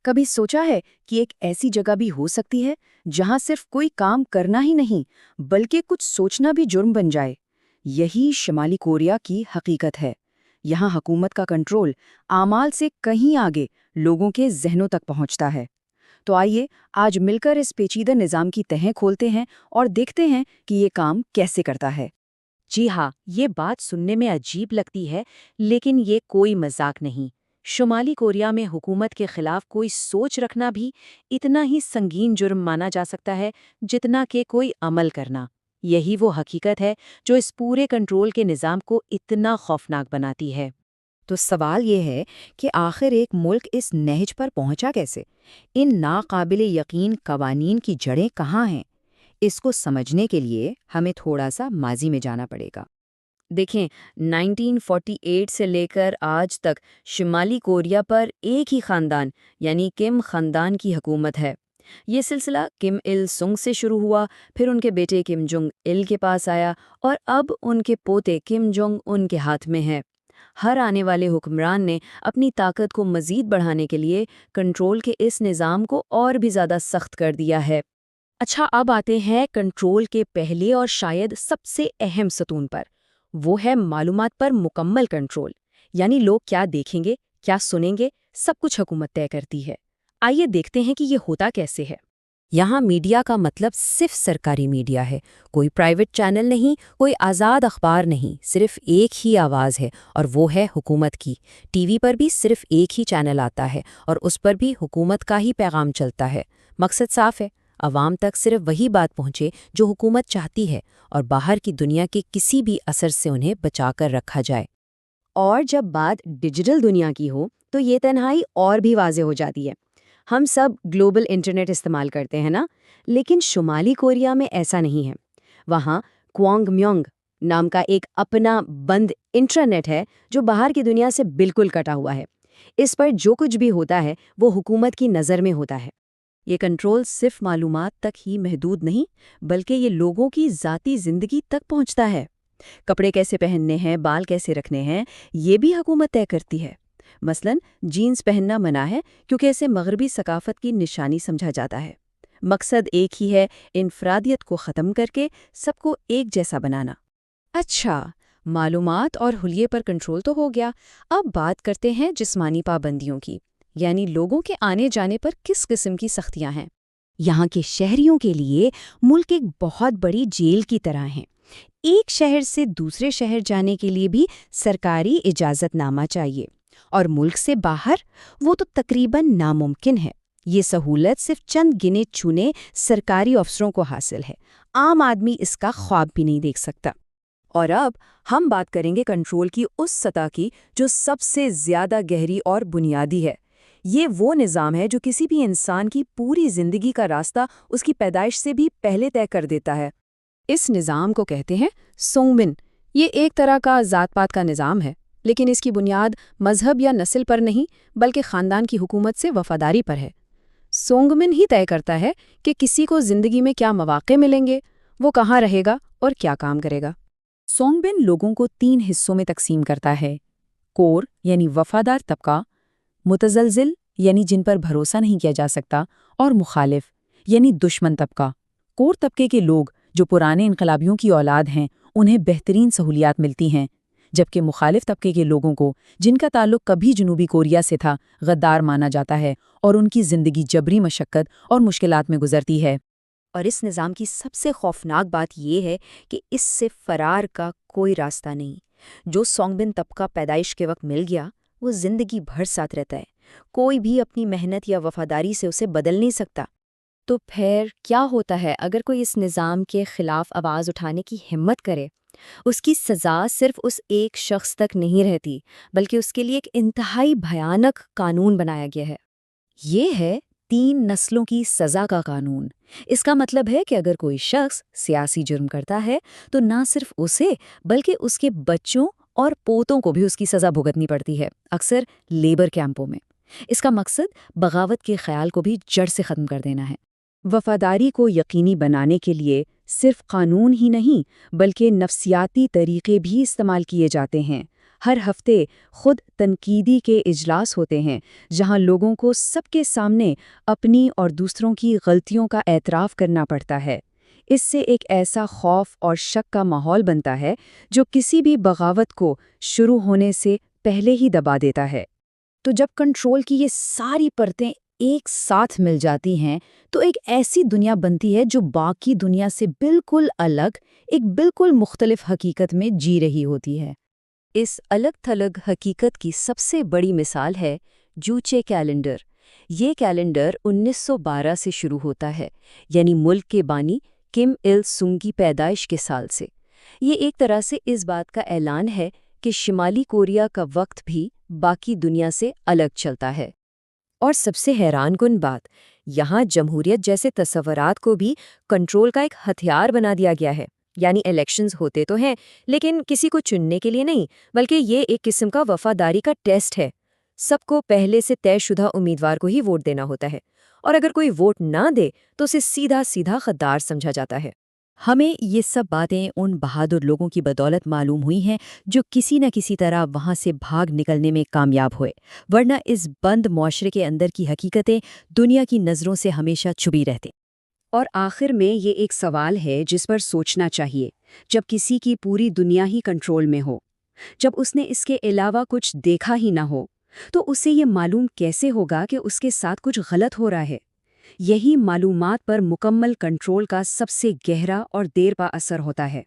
کبھی سوچا ہے کہ ایک ایسی جگہ بھی ہو سکتی ہے جہاں صرف کوئی کام کرنا ہی نہیں بلکہ کچھ سوچنا بھی جرم بن جائے؟ یہی شمالی کوریا کی حقیقت ہے۔ یہاں حکومت کا کنٹرول اعمال سے کہیں آگے لوگوں کے ذہنوں تک پہنچتا ہے۔ تو آئیے آج مل کر اس پیچیدہ نظام کی تہیں کھولتے ہیں اور دیکھتے ہیں کہ یہ کام کیسے کرتا ہے۔ جی ہاں، یہ بات سننے میں عجیب لگتی ہے، لیکن یہ کوئی مذاق نہیں۔ شمالی کوریا میں حکومت کے خلاف کوئی سوچ رکھنا بھی اتنا ہی سنگین جرم مانا جا سکتا ہے جتنا کہ کوئی عمل کرنا۔ یہی وہ حقیقت ہے جو اس پورے کنٹرول کے نظام کو اتنا خوفناک بناتی ہے۔ تو سوال یہ ہے کہ آخر ایک ملک اس نہج پر پہنچا کیسے؟ ان ناقابل یقین قوانین کی جڑیں کہاں ہیں؟ اس کو سمجھنے کے لیے ہمیں تھوڑا سا ماضی میں جانا پڑے گا۔ دیکھیں، 1948 سے لے کر آج تک شمالی کوریا پر ایک ہی خاندان یعنی کم خاندان کی حکومت ہے۔ یہ سلسلہ کم il سنگ سے شروع ہوا، پھر ان کے بیٹے کم جونگ il کے پاس آیا اور اب ان کے پوتے کم جونگ ان کے ہاتھ میں ہے۔ ہر آنے والے حکمران نے اپنی طاقت کو مزید بڑھانے کے لیے کنٹرول کے اس نظام کو اور بھی زیادہ سخت کر دیا ہے۔ اچھا، اب آتے ہیں کنٹرول کے پہلے اور شاید سب سے اہم ستون پر۔ وہ ہے معلومات پر مکمل کنٹرول، یعنی لوگ کیا دیکھیں گے، کیا سنیں گے، سب کچھ حکومت طے کرتی ہے۔ آئیے دیکھتے ہیں کہ یہ ہوتا کیسے ہے۔ یہاں میڈیا کا مطلب صرف سرکاری میڈیا ہے، کوئی پرائیویٹ چینل نہیں، کوئی آزاد اخبار نہیں، صرف ایک ہی آواز ہے اور وہ ہے حکومت کی۔ ٹی وی پر بھی صرف ایک ہی چینل آتا ہے اور اس پر بھی حکومت کا ہی پیغام چلتا ہے۔ مقصد صاف ہے، عوام تک صرف وہی بات پہنچے جو حکومت چاہتی ہے اور باہر کی دنیا کے کسی بھی اثر سے انہیں بچا کر رکھا جائے۔ اور جب بات ڈیجیٹل دنیا کی ہو تو یہ تنہائی اور بھی واضح ہو جاتی ہے۔ ہم سب گلوبل انٹرنیٹ استعمال کرتے ہیں نا، لیکن شمالی کوریا میں ایسا نہیں ہے۔ وہاں کوانگ میونگ نام کا ایک اپنا بند انٹرنیٹ ہے جو باہر کی دنیا سے بالکل کٹا ہوا ہے۔ اس پر جو کچھ بھی ہوتا ہے وہ حکومت کی نظر میں ہوتا ہے۔ یہ کنٹرول صرف معلومات تک ہی محدود نہیں بلکہ یہ لوگوں کی ذاتی زندگی تک پہنچتا ہے۔ کپڑے کیسے پہننے ہیں، بال کیسے رکھنے ہیں، یہ بھی حکومت طے کرتی ہے۔ مثلا جینز پہننا منع ہے کیونکہ اسے مغربی ثقافت کی نشانی سمجھا جاتا ہے۔ مقصد ایک ہی ہے، انفرادیت کو ختم کر کے سب کو ایک جیسا بنانا۔ اچھا، معلومات اور حلیے پر کنٹرول تو ہو گیا، اب بات کرتے ہیں جسمانی پابندیوں کی، یعنی لوگوں کے آنے جانے پر کس قسم کی سختیاں ہیں۔ یہاں کے شہریوں کے لیے ملک ایک بہت بڑی جیل کی طرح ہے۔ ایک شہر سے دوسرے شہر جانے کے لیے بھی سرکاری اجازت نامہ چاہیے، اور ملک سے باہر وہ تو تقریباً ناممکن ہے۔ یہ سہولت صرف چند گنے چنے سرکاری افسروں کو حاصل ہے، عام آدمی اس کا خواب بھی نہیں دیکھ سکتا۔ اور اب ہم بات کریں گے کنٹرول کی اس سطح کی جو سب سے زیادہ گہری اور بنیادی ہے۔ یہ وہ نظام ہے جو کسی بھی انسان کی پوری زندگی کا راستہ اس کی پیدائش سے بھی پہلے طے کر دیتا ہے۔ اس نظام کو کہتے ہیں سونگبن۔ یہ ایک طرح کا ذات پات کا نظام ہے، لیکن اس کی بنیاد مذہب یا نسل پر نہیں بلکہ خاندان کی حکومت سے وفاداری پر ہے۔ سونگبن ہی طے کرتا ہے کہ کسی کو زندگی میں کیا مواقع ملیں گے، وہ کہاں رہے گا اور کیا کام کرے گا۔ سونگبن لوگوں کو 3 حصوں میں تقسیم کرتا ہے: کور یعنی وفادار طبقہ، متزلزل یعنی جن پر بھروسہ نہیں کیا جا سکتا، اور مخالف یعنی دشمن طبقہ۔ کور طبقے کے لوگ جو پرانے انقلابیوں کی اولاد ہیں انہیں بہترین سہولیات ملتی ہیں، جبکہ مخالف طبقے کے لوگوں کو، جن کا تعلق کبھی جنوبی کوریا سے تھا، غدار مانا جاتا ہے اور ان کی زندگی جبری مشقت اور مشکلات میں گزرتی ہے۔ اور اس نظام کی سب سے خوفناک بات یہ ہے کہ اس سے فرار کا کوئی راستہ نہیں۔ جو سونگبن طبقہ پیدائش کے وقت مل گیا وہ زندگی بھر ساتھ رہتا ہے، کوئی بھی اپنی محنت یا وفاداری سے اسے بدل نہیں سکتا۔ تو پھر کیا ہوتا ہے اگر کوئی اس نظام کے خلاف آواز اٹھانے کی ہمت کرے؟ اس کی سزا صرف اس ایک شخص تک نہیں رہتی بلکہ اس کے لیے ایک انتہائی بھیانک قانون بنایا گیا ہے۔ یہ ہے 3 نسلوں کی سزا کا قانون۔ اس کا مطلب ہے کہ اگر کوئی شخص سیاسی جرم کرتا ہے تو نہ صرف اسے بلکہ اس کے بچوں اور پوتوں کو بھی اس کی سزا بھگتنی پڑتی ہے، اکثر لیبر کیمپوں میں۔ اس کا مقصد بغاوت کے خیال کو بھی جڑ سے ختم کر دینا ہے۔ وفاداری کو یقینی بنانے کے لیے صرف قانون ہی نہیں بلکہ نفسیاتی طریقے بھی استعمال کیے جاتے ہیں۔ ہر ہفتے خود تنقیدی کے اجلاس ہوتے ہیں جہاں لوگوں کو سب کے سامنے اپنی اور دوسروں کی غلطیوں کا اعتراف کرنا پڑتا ہے۔ اس سے ایک ایسا خوف اور شک کا ماحول بنتا ہے جو کسی بھی بغاوت کو شروع ہونے سے پہلے ہی دبا دیتا ہے۔ تو جب کنٹرول کی یہ ساری پرتیں ایک ساتھ مل جاتی ہیں تو ایک ایسی دنیا بنتی ہے جو باقی دنیا سے بالکل الگ، ایک بالکل مختلف حقیقت میں جی رہی ہوتی ہے۔ اس الگ تھلگ حقیقت کی سب سے بڑی مثال ہے جوچے کیلنڈر۔ یہ کیلنڈر 1912 سے شروع ہوتا ہے، یعنی ملک کے بانی کم il سنگ کی پیدائش کے سال سے۔ یہ ایک طرح سے اس بات کا اعلان ہے کہ شمالی کوریا کا وقت بھی باقی دنیا سے الگ چلتا ہے۔ اور سب سے حیران کن بات، یہاں جمہوریت جیسے تصورات کو بھی کنٹرول کا ایک ہتھیار بنا دیا گیا ہے۔ یعنی الیکشنز ہوتے تو ہیں لیکن کسی کو چننے کے لیے نہیں، بلکہ یہ ایک قسم کا وفاداری کا ٹیسٹ ہے۔ سب کو پہلے سے طے شدہ امیدوار کو ہی ووٹ دینا ہوتا ہے، اور اگر کوئی ووٹ نہ دے تو اسے سیدھا سیدھا غدار سمجھا جاتا ہے۔ ہمیں یہ سب باتیں ان بہادر لوگوں کی بدولت معلوم ہوئی ہیں جو کسی نہ کسی طرح وہاں سے بھاگ نکلنے میں کامیاب ہوئے، ورنہ اس بند معاشرے کے اندر کی حقیقتیں دنیا کی نظروں سے ہمیشہ چھپی رہتی۔ اور آخر میں یہ ایک سوال ہے جس پر سوچنا چاہیے۔ جب کسی کی پوری دنیا ہی کنٹرول میں ہو، جب اس نے اس کے علاوہ کچھ دیکھا ہی نہ ہو، تو اسے یہ معلوم کیسے ہوگا کہ اس کے ساتھ کچھ غلط ہو رہا ہے؟ یہی معلومات پر مکمل کنٹرول کا سب سے گہرا اور دیر پا اثر ہوتا ہے۔